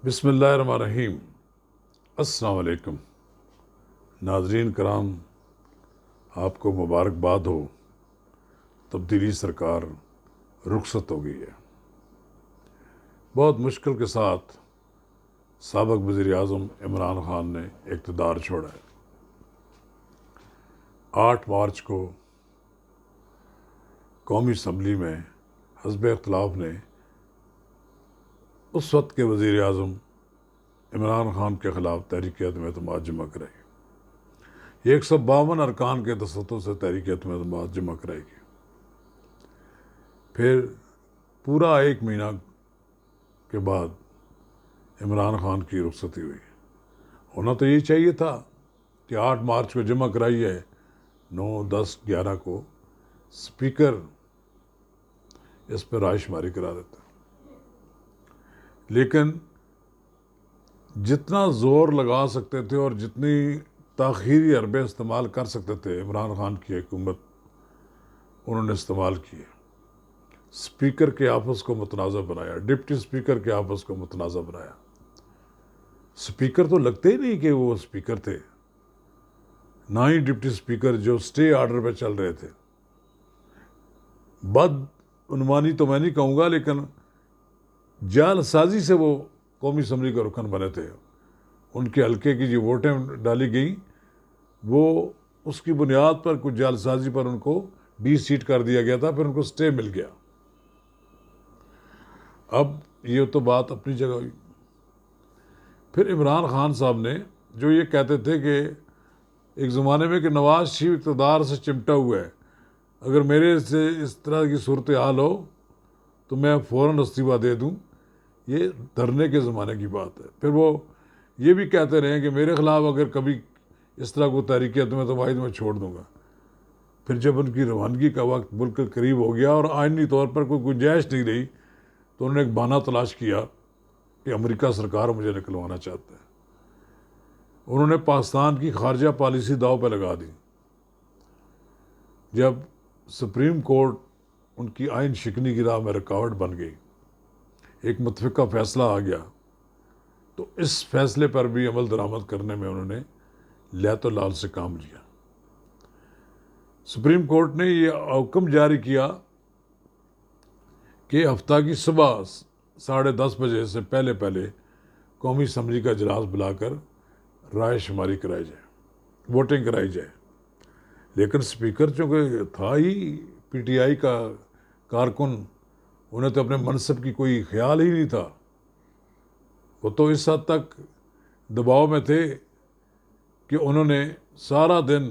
بسم اللہ الرحمن الرحیم۔ السلام علیکم ناظرین کرام، آپ کو مبارکباد ہو۔ تبدیلی سرکار رخصت ہو گئی ہے۔ بہت مشکل کے ساتھ سابق وزیر اعظم عمران خان نے اقتدار چھوڑا ہے۔ 8 مارچ کو قومی اسمبلی میں حزب اختلاف نے اس وقت کے وزیر اعظم عمران خان کے خلاف تحریک عدم اعتماد جمع کرائی۔ یہ 152 ارکان کے دستخطوں سے تحریک عدم اعتماد جمع کرائی گئی۔ پھر پورا 1 مہینہ کے بعد عمران خان کی رخصتی ہوئی۔ ہونا تو یہ چاہیے تھا کہ 8 مارچ کو جمع کرائی ہے، 9، 10، 11 کو اسپیکر اس پہ رائے شماری کرا دیتا۔ لیکن جتنا زور لگا سکتے تھے اور جتنی تاخیری حربے استعمال کر سکتے تھے عمران خان کی حکومت، انہوں نے استعمال کیے۔ اسپیکر کے آفس کو متنازع بنایا، ڈپٹی اسپیکر کے آفس کو متنازع بنایا۔ اسپیکر تو لگتے ہی نہیں کہ وہ اسپیکر تھے، نہ ہی ڈپٹی اسپیکر جو اسٹے آرڈر پہ چل رہے تھے۔ بد عنوانی تو میں نہیں کہوں گا، لیکن جعل سازی سے وہ قومی اسمبلی کا رکن بنے تھے۔ ان کے حلقے کی جو ووٹیں ڈالی گئیں، وہ اس کی بنیاد پر کچھ جعل سازی پر ان کو ڈی سیٹ کر دیا گیا تھا، پھر ان کو سٹے مل گیا۔ اب یہ تو بات اپنی جگہ ہوئی۔ پھر عمران خان صاحب نے جو یہ کہتے تھے کہ ایک زمانے میں کہ نواز شریف اقتدار سے چمٹا ہوا ہے، اگر میرے سے اس طرح کی صورتحال ہو تو میں فوراً استعفیٰ دے دوں، یہ دھرنے کے زمانے کی بات ہے۔ پھر وہ یہ بھی کہتے رہے کہ میرے خلاف اگر کبھی اس طرح کو تحریک عدم تو واحد میں چھوڑ دوں گا۔ پھر جب ان کی روانگی کا وقت ملک کے قریب ہو گیا اور آئینی طور پر کوئی گنجائش نہیں رہی، تو انہوں نے ایک بہانہ تلاش کیا کہ امریکہ سرکار مجھے نکلوانا چاہتا ہے۔ انہوں نے پاکستان کی خارجہ پالیسی داؤ پہ لگا دی۔ جب سپریم کورٹ ان کی آئین شکنی کی راہ میں رکاوٹ بن گئی، ایک متفقہ فیصلہ آ گیا، تو اس فیصلے پر بھی عمل درآمد کرنے میں انہوں نے لیت و لال سے کام لیا۔ سپریم کورٹ نے یہ حکم جاری کیا کہ ہفتہ کی صبح 10:30 بجے سے پہلے قومی اسمبلی کا اجلاس بلا کر رائے شماری کرائی جائے، ووٹنگ کرائی جائے۔ لیکن اسپیکر چونکہ تھا ہی پی ٹی آئی کا کارکن، انہیں تو اپنے منصب کی کوئی خیال ہی نہیں تھا۔ وہ تو اس حد تک دباؤ میں تھے کہ انہوں نے سارا دن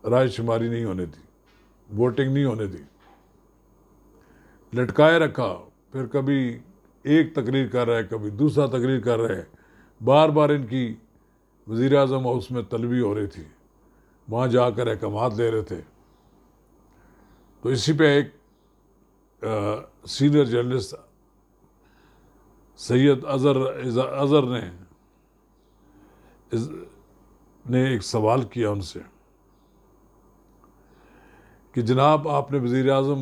رائے شماری نہیں ہونے دی، ووٹنگ نہیں ہونے دی، لٹکائے رکھا۔ پھر کبھی ایک تقریر کر رہے، کبھی دوسرا تقریر کر رہے، بار بار ان کی وزیر اعظم ہاؤس میں طلبی ہو رہی تھی، وہاں جا کر احکامات لے رہے تھے۔ تو اسی پہ ایک سینئر جرنلسٹ سید اظہر نے ایک سوال کیا ان سے کہ جناب آپ نے وزیر اعظم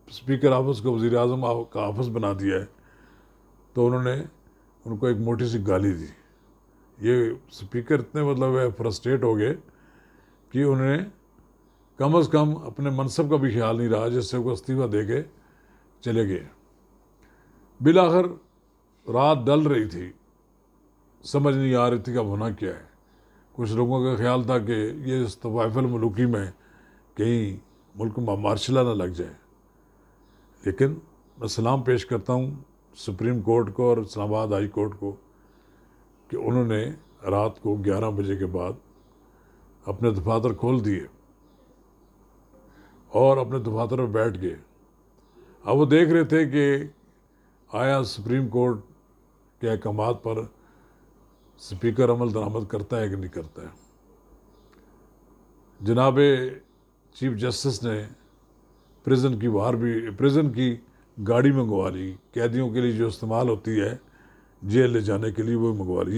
اسپیکر آفس کو وزیر اعظم کا آفس بنا دیا ہے۔ تو انہوں نے ان کو ایک موٹی سی گالی دی۔ یہ اسپیکر اتنے فرسٹریٹ ہو گئے کہ انہوں نے کم از کم اپنے منصب کا بھی خیال نہیں رہا، جس سے وہ استعفیٰ دے کے چلے گئے۔ بالآخر رات ڈل رہی تھی، سمجھ نہیں آ رہی تھی کہ اب ہونا کیا ہے۔ کچھ لوگوں کا خیال تھا کہ یہ اس طوائف الملوکی میں کہیں ملک میں مارشلہ نہ لگ جائے۔ لیکن میں سلام پیش کرتا ہوں سپریم کورٹ کو اور اسلام آباد ہائی کورٹ کو کہ انہوں نے رات کو 11 بجے کے بعد اپنے دفاتر کھول دیے اور اپنے دفاتر میں بیٹھ گئے۔ اب وہ دیکھ رہے تھے کہ آیا سپریم کورٹ کے احکامات پر اسپیکر عمل درآمد کرتا ہے کہ نہیں کرتا ہے۔ جناب چیف جسٹس نے پریزن کی گاڑی منگوا لی، قیدیوں کے لیے جو استعمال ہوتی ہے جیل لے جانے کے لیے، وہ منگوا لی۔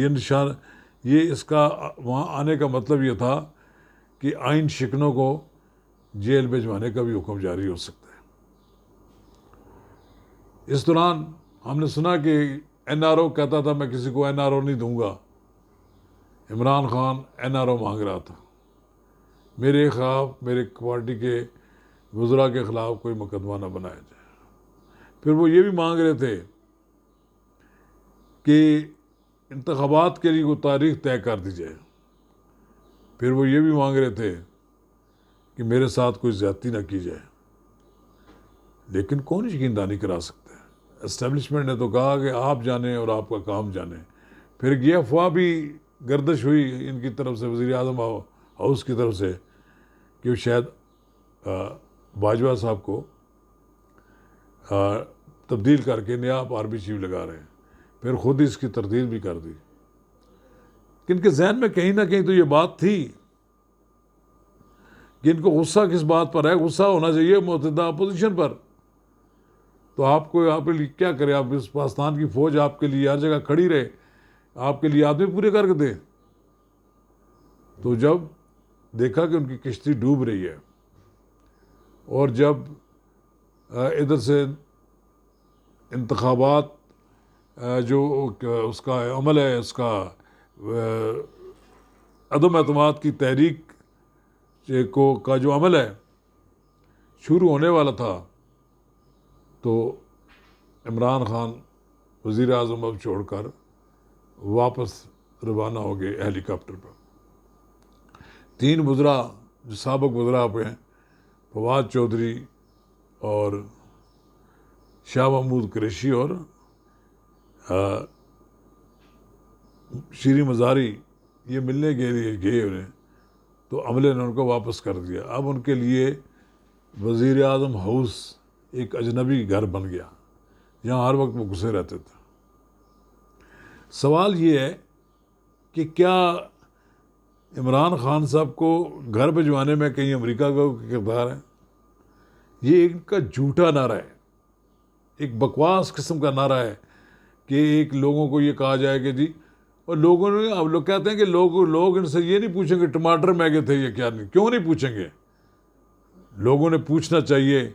یہ اس کا وہاں آنے کا مطلب یہ تھا کہ آئین شکنوں کو جیل بھجوانے کا بھی حکم جاری ہو سکتا ہے۔ اس دوران ہم نے سنا کہ این آر او کہتا تھا میں کسی کو این آر او نہیں دوں گا. Imran Khan N R O مانگ رہا تھا میرے خلاف، میرے پارٹی کے وزراء کے خلاف کوئی مقدمہ نہ بنایا جائے. پھر وہ یہ بھی مانگ رہے تھے کہ انتخابات کے لیے کوئی تاریخ طے کر دی جائے. پھر وہ یہ بھی مانگ رہے تھے کہ میرے ساتھ کوئی زیادتی نہ کی جائے. لیکن کون یقین دہانی کرا سکتا ہے؟ اسٹیبلشمنٹ نے تو کہا کہ آپ جانیں اور آپ کا کام جانیں. پھر یہ افواہ بھی گردش ہوئی ان کی طرف سے، وزیر اعظم ہاؤس کی طرف سے، کہ وہ شاید باجوہ صاحب کو تبدیل کر کے نیا آرمی چیف لگا رہے ہیں. پھر خود ہی اس کی تردید بھی کر دی. کہ ان کے ذہن میں کہیں نہ کہیں تو یہ بات تھی کہ ان کو غصہ کس بات پر ہے. غصہ ہونا چاہیے متحدہ اپوزیشن پر. تو آپ کے لیے کیا کرے؟ آپ اس پاکستان کی فوج آپ کے لیے ہر جگہ کھڑی رہے، آپ کے لیے آدمی پورے کر کے دے. تو جب دیکھا کہ ان کی کشتی ڈوب رہی ہے، اور جب ادھر سے انتخابات جو اس کا عمل ہے، اس کا عدم اعتماد کی تحریک کا جو عمل ہے شروع ہونے والا تھا، تو عمران خان وزیر اعظم اب چھوڑ کر واپس روانہ ہو گئے ہیلی کاپٹر پر. 3 وزراء جو سابق وزراء پہ ہیں، فواد چودھری اور شاہ محمود قریشی اور شیریں مزاری، یہ ملنے کے لیے گئے انہیں، تو عملے نے ان کو واپس کر دیا. اب ان کے لیے وزیر اعظم ہاؤس ایک اجنبی گھر بن گیا جہاں ہر وقت وہ گھسے رہتے تھے. سوال یہ ہے کہ کیا عمران خان صاحب کو گھر بھجوانے میں کہیں امریکہ کا کردار ہے؟ یہ ان کا جھوٹا نعرہ ہے، ایک بکواس قسم کا نعرہ ہے کہ ایک لوگوں کو یہ کہا جائے کہ جی، اور لوگوں نے، اب لوگ کہتے ہیں کہ لوگ ان سے یہ نہیں پوچھیں گے ٹماٹر مہنگے تھے یا کیا نہیں. کیوں نہیں پوچھیں گے؟ لوگوں نے پوچھنا چاہیے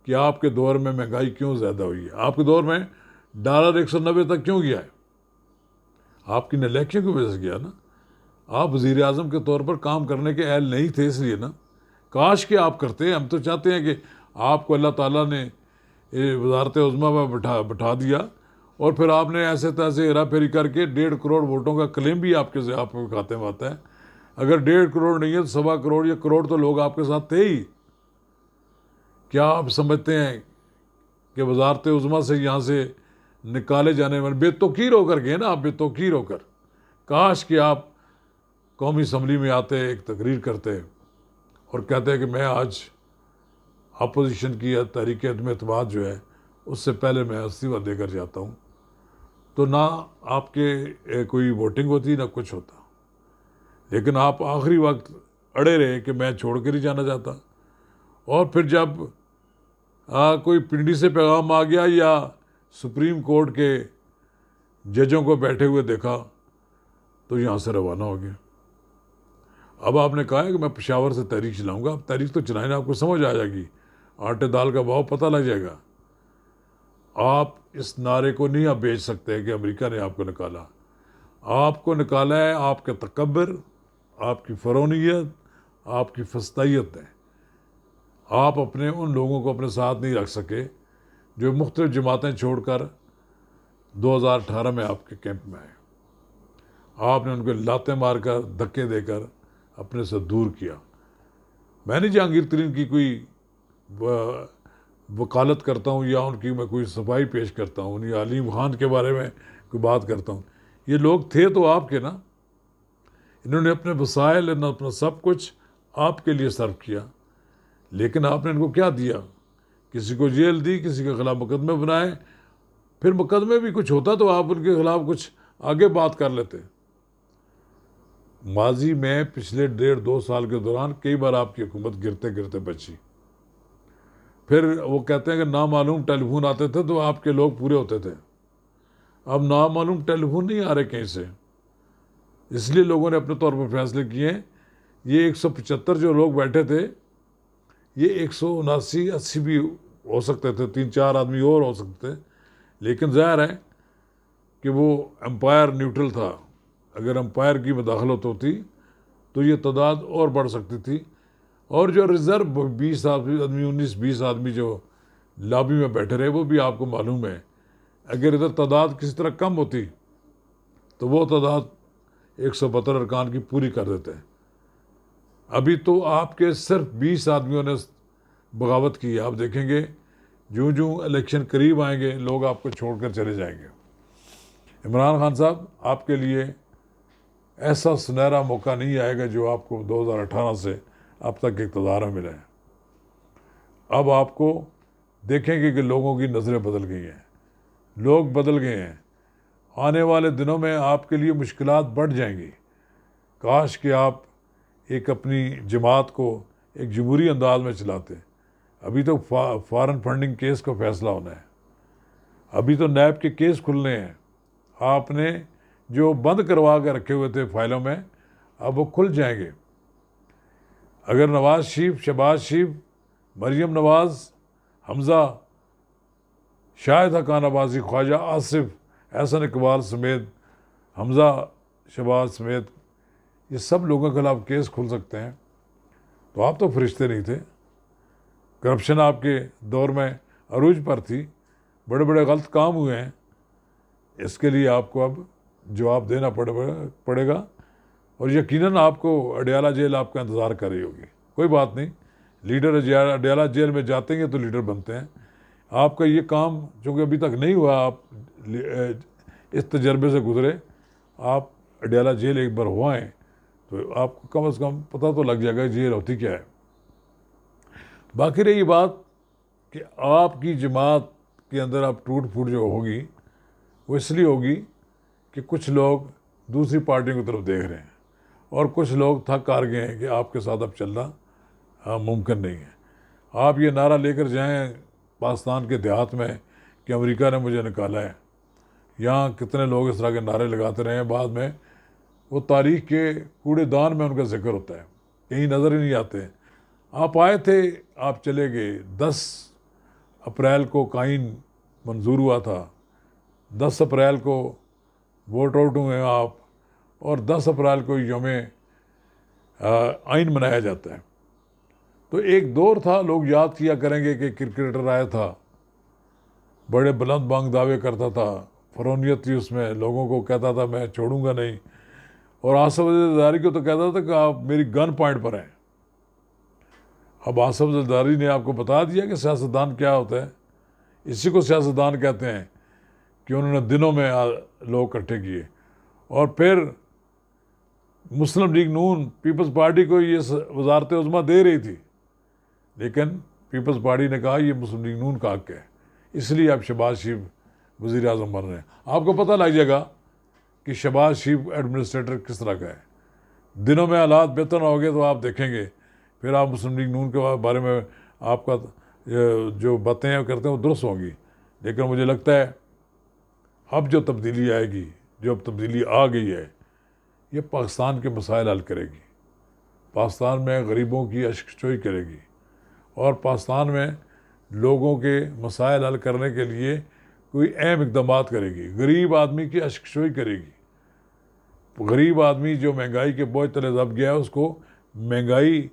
کہ آپ کے دور میں مہنگائی کیوں زیادہ ہوئی ہے؟ آپ کے دور میں ڈالر 190 تک کیوں گیا ہے؟ آپ کی نالیکیوں کی وجہ سے گیا نا. آپ وزیر اعظم کے طور پر کام کرنے کے اہل نہیں تھے، اس لیے نا. کاش کہ آپ کرتے. ہم تو چاہتے ہیں کہ آپ کو اللہ تعالیٰ نے وزارت عظمیٰ میں بٹھا دیا، اور پھر آپ نے ایسے تیسے ہیرا پھیری کر کے 1.5 کروڑ ووٹوں کا کلیم بھی آپ کے کھاتے میں آتا ہے. اگر 1.5 کروڑ نہیں ہے تو 1.25 کروڑ یا کروڑ تو لوگ آپ کے ساتھ تھے ہی. کیا آپ سمجھتے ہیں کہ وزارت عظمیٰ سے یہاں سے نکالے جانے والے بے توقیر ہو کر گئے نا؟ آپ بے توقیر ہو کر. کاش کہ آپ قومی اسمبلی میں آتے، ایک تقریر کرتے اور کہتے کہ میں آج اپوزیشن کی تحریک عدم اعتماد جو ہے اس سے پہلے میں استعفیٰ دے کر جاتا ہوں. تو نہ آپ کے کوئی ووٹنگ ہوتی نہ کچھ ہوتا. لیکن آپ آخری وقت اڑے رہے کہ میں چھوڑ کر ہی جانا چاہتا. اور پھر جب کوئی پنڈی سے پیغام آ گیا یا سپریم کورٹ کے ججوں کو بیٹھے ہوئے دیکھا تو یہاں سے روانہ ہو گیا. اب آپ نے کہا ہے کہ میں پشاور سے تحریک چلاؤں گا. اب تحریک تو چلائیں نا، آپ کو سمجھ آ جائے گی، آٹے دال کا بھاؤ پتہ لگ جائے گا. آپ اس نعرے کو نہیں آپ بیچ سکتے کہ امریکہ نے آپ کو نکالا. آپ کو نکالا ہے آپ کا تکبر، آپ کی فرونیت، آپ کی فسطائیت ہے. آپ اپنے ان لوگوں کو اپنے ساتھ نہیں رکھ سکے جو مختلف جماعتیں چھوڑ کر 2018 میں آپ کے کیمپ میں آئے. آپ نے ان کو لاتیں مار کر، دھکے دے کر اپنے سے دور کیا. میں نہیں جہانگیر ترین کی کوئی وکالت کرتا ہوں یا ان کی میں کوئی صفائی پیش کرتا ہوں یا علیم خان کے بارے میں کوئی بات کرتا ہوں. یہ لوگ تھے تو آپ کے نا. انہوں نے اپنے وسائل، اپنا سب کچھ آپ کے لیے صرف کیا. لیکن آپ نے ان کو کیا دیا؟ کسی کو جیل دی، کسی کے خلاف مقدمے بنائے. پھر مقدمے بھی کچھ ہوتا تو آپ ان کے خلاف کچھ آگے بات کر لیتے. ماضی میں پچھلے 1.5-2 سال کے دوران کئی بار آپ کی حکومت گرتے گرتے بچی. پھر وہ کہتے ہیں کہ نامعلوم ٹیلی فون آتے تھے تو آپ کے لوگ پورے ہوتے تھے. اب نامعلوم ٹیلی فون نہیں آ رہے کہیں سے، اس لیے لوگوں نے اپنے طور پر فیصلے کیے ہیں. یہ 175 جو لوگ بیٹھے تھے، یہ 179-80 بھی ہو سکتے تھے، 3-4 آدمی اور ہو سکتے تھے. لیکن ظاہر ہے کہ وہ امپائر نیوٹرل تھا. اگر امپائر کی مداخلت ہوتی تو یہ تعداد اور بڑھ سکتی تھی. اور جو ریزرو 20 آدمی 19-20 آدمی جو لابی میں بیٹھے رہے وہ بھی آپ کو معلوم ہے اگر ادھر تعداد کسی طرح کم ہوتی تو وہ تعداد 172 ارکان کی پوری کر دیتے ہیں. ابھی تو آپ کے صرف 20 آدمیوں نے بغاوت کی. آپ دیکھیں گے جوں جوں الیکشن قریب آئیں گے لوگ آپ کو چھوڑ کر چلے جائیں گے. عمران خان صاحب آپ کے لیے ایسا سنہرا موقع نہیں آئے گا جو آپ کو 2018 سے اب تک اقتدار میں ملا ہے. اب آپ کو دیکھیں گے کہ لوگوں کی نظریں بدل گئی ہیں, لوگ بدل گئے ہیں. آنے والے دنوں میں آپ کے لیے مشکلات بڑھ جائیں گی. کاش کہ آپ ایک اپنی جماعت کو ایک جمہوری انداز میں چلاتے. ابھی تو فارن فنڈنگ کیس کا فیصلہ ہونا ہے, ابھی تو نیب کے کیس کھلنے ہیں. آپ نے جو بند کروا کے رکھے ہوئے تھے فائلوں میں اب وہ کھل جائیں گے. اگر نواز شریف, شہباز شریف, مریم نواز, حمزہ, شاہد حقان عباسی, خواجہ آصف, احسن اقبال سمیت, حمزہ, شہباز سمیت یہ سب لوگوں کے خلاف کیس کھل سکتے ہیں. تو آپ تو فرشتے نہیں تھے. کرپشن آپ کے دور میں عروج پر تھی, بڑے بڑے غلط کام ہوئے ہیں. اس کے لیے آپ کو اب جواب دینا پڑے گا. اور یقیناً آپ کو اڈیالہ جیل آپ کا انتظار کر رہی ہوگی. کوئی بات نہیں, لیڈر اڈیالہ جیل میں جاتے ہیں تو لیڈر بنتے ہیں. آپ کا یہ کام چونکہ ابھی تک نہیں ہوا, آپ اس تجربے سے گزرے, آپ اڈیالہ جیل ایک بار ہوا ہیں تو آپ کو کم از کم پتہ تو لگ جائے گا جیل ہوتی کیا ہے. باقی رہی بات کہ آپ کی جماعت کے اندر اب ٹوٹ پھوٹ جو ہوگی وہ اس لیے ہوگی کہ کچھ لوگ دوسری پارٹیوں کی طرف دیکھ رہے ہیں اور کچھ لوگ تھک ہار گئے ہیں کہ آپ کے ساتھ اب چلنا ممکن نہیں ہے. آپ یہ نعرہ لے کر جائیں پاکستان کے دیہات میں کہ امریکہ نے مجھے نکالا ہے. یہاں کتنے لوگ اس طرح کے نعرے لگاتے رہے ہیں, بعد میں وہ تاریخ کے کوڑے دان میں ان کا ذکر ہوتا ہے, کہیں نظر ہی نہیں آتے. آپ آئے تھے, آپ چلے گئے. 10 اپریل کو قائن منظور ہوا تھا, 10 اپریل کو ووٹ آؤٹ ہوئے آپ, اور 10 اپریل کو یوم آئین منایا جاتا ہے. تو ایک دور تھا, لوگ یاد کیا کریں گے کہ کرکٹر آیا تھا, بڑے بلند بانگ دعوے کرتا تھا, فرونیت تھی اس میں, لوگوں کو کہتا تھا میں چھوڑوں گا نہیں, اور آصف زرداری کو تو کہتا تھا کہ آپ میری گن پوائنٹ پر ہیں. اب آصف زرداری نے آپ کو بتا دیا کہ سیاستدان کیا ہوتا ہے. اسی کو سیاستدان کہتے ہیں کہ انہوں نے دنوں میں لوگ اکٹھے کیے. اور پھر مسلم لیگ نون پیپلز پارٹی کو یہ وزارت عظمیٰ دے رہی تھی, لیکن پیپلز پارٹی نے کہا یہ مسلم لیگ نون کا حق ہے, اس لیے اب شہباز شریف وزیر اعظم بن رہے ہیں. آپ کو پتہ لگ جائے گا کہ شہباز شریف ایڈمنسٹریٹر کس طرح کا ہے. دنوں میں حالات بہتر ہو گئے تو آپ دیکھیں گے, پھر آپ مسلم لیگ نون کے بارے میں آپ کا جو باتیں کرتے ہیں وہ درست ہوں گی. لیکن مجھے لگتا ہے اب جو تبدیلی آئے گی, جو اب تبدیلی آ گئی ہے, یہ پاکستان کے مسائل حل کرے گی, پاکستان میں غریبوں کی اشک چوئی کرے گی, اور پاکستان میں لوگوں کے مسائل حل کرنے کے لیے کوئی اہم اقدامات کرے گی. غریب آدمی کی اشک چوئی کرے گی. غریب آدمی جو مہنگائی کے بوجھ تلے دب گیا ہے اس کو مہنگائی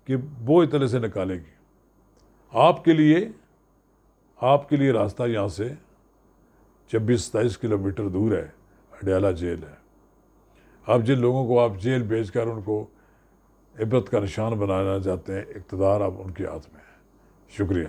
کے بوجھ تلے سے نکالے گی. آپ کے لیے راستہ یہاں سے 26-27 کلومیٹر دور ہے, اڈیالہ جیل ہے. اب جن لوگوں کو آپ جیل بھیج کر ان کو عبرت کا نشان بنانا چاہتے ہیں, اقتدار اب ان کے ہاتھ میں ہے. شکریہ.